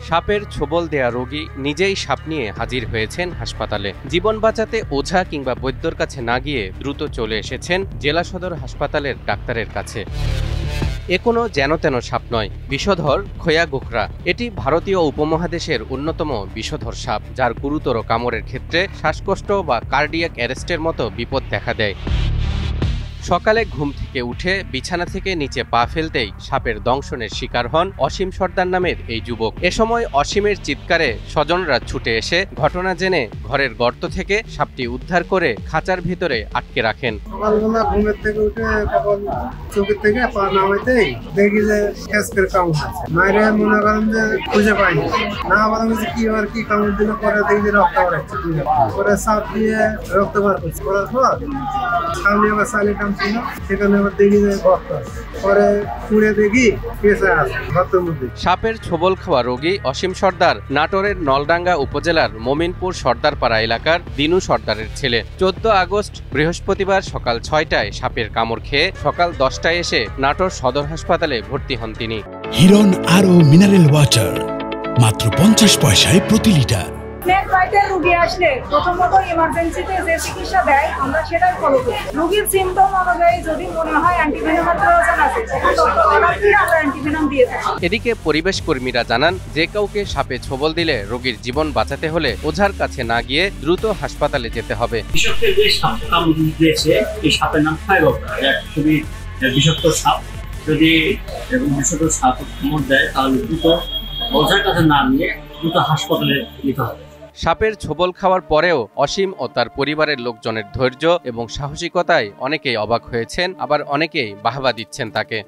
সাপের ছোবল দেয়া রোগী নিজেই সাপ নিয়ে হাজির হয়েছেন হাসপাতালে। জীবন বাঁচাতে ওঝা কিংবা বৈদ্যর কাছে না গিয়ে দ্রুত চলে এসেছেন জেলা সদর হাসপাতালের ডাক্তারের কাছে। এ কোনো যেন-তেন সাপ নয়, বিষধর খোয়া গোখরা। এটি ভারতীয় উপমহাদেশের অন্যতম বিষধর সাপ, যার গুরুতর কামড়ের ক্ষেত্রে শ্বাসকষ্ট বা কার্ডিয়াক অ্যারেস্টের মতো বিপদ দেখা দেয়। সকালে ঘুম থেকে উঠে বিছানা থেকে নিচে পা ফেলতেই সাপের দংশনের শিকার হন অসীম সর্দার নামের এই যুবক। এ সময় অসীমের চিৎকারে স্বজনরা ছুটে এসে ঘটনা জেনে ঘরের গর্ত থেকে সাপটি উদ্ধার করে খাঁচার ভিতরে আটকে রাখেন। সকালবেলা ঘুমের থেকে উঠে তখন চোখের থেকে পা নামাইতেই দেখি যে খেসকের কামড় আছে। মায়ের মনে করেন যে খুঁজে পাইনি, না বলা হয়েছে কি আর কি কামড় দিল, পরে দেখি যে রক্ত বেরোচ্ছে। পরে সাপ দিয়ে রক্ত বার করছে, করার পর সামনে আবার সালি কাম ছিল, সেখানে আবার দেখি যে রক্ত আছে। পরে পুড়ে দেখি পেশা আছে রক্তের মধ্যে। সাপের ছোবল খাওয়া রোগী অসীম সর্দার নাটোরের নলডাঙ্গা উপজেলার মোমিনপুর সর্দারপাড়া এলাকার দিনু সর্দারের ছেলে। 14 আগস্ট বৃহস্পতিবার সকাল 6টায় সাপের কামড় খেয়ে সকাল 10টায় এসে নাটোর সদর হাসপাতালে ভর্তি হন তিনি। হিরন আরও মিনারেল ওয়াটার মাত্র 50 পয়সায় প্রতি লিটার। স্নেক বাইটের রোগী আসলে প্রথমত ইমার্জেন্সিতে যে চিকিৎসা দেয় আমরা সেটাই ফলো করি। রোগীর সিমটম অনুযায়ী যদি মনে হয় অ্যান্টিভেনমের প্রয়োজন আছে আমরা অ্যান্টিভেনম দিয়ে থাকি। এদিকে পরিবেশ কর্মীরা জানান, যে কাউকে সাপে ছোবল দিলে রোগীর জীবন বাঁচাতে হলে ওঝার কাছে না গিয়ে দ্রুত হাসপাতালে যেতে হবে। কৃষকদের যে সাপ কামড় দিয়েছে, এই সাপের নাম ফাইগোপ্টেরা, খুবই বিষাক্ত সাপ। যদি বিষাক্ত সাপ কামড় দেয় তাহলে দ্রুত ওঝার কাছে না নিয়ে দ্রুত হাসপাতালে নিতে হবে। সাপের ছোবল খাওয়ার পরেও অসীম ও তার পরিবারের লোকজনের ধৈর্য এবং সাহসিকতায় অনেকেই অবাক হয়েছেন, আবার অনেকেই বাহবা দিচ্ছেন তাকে।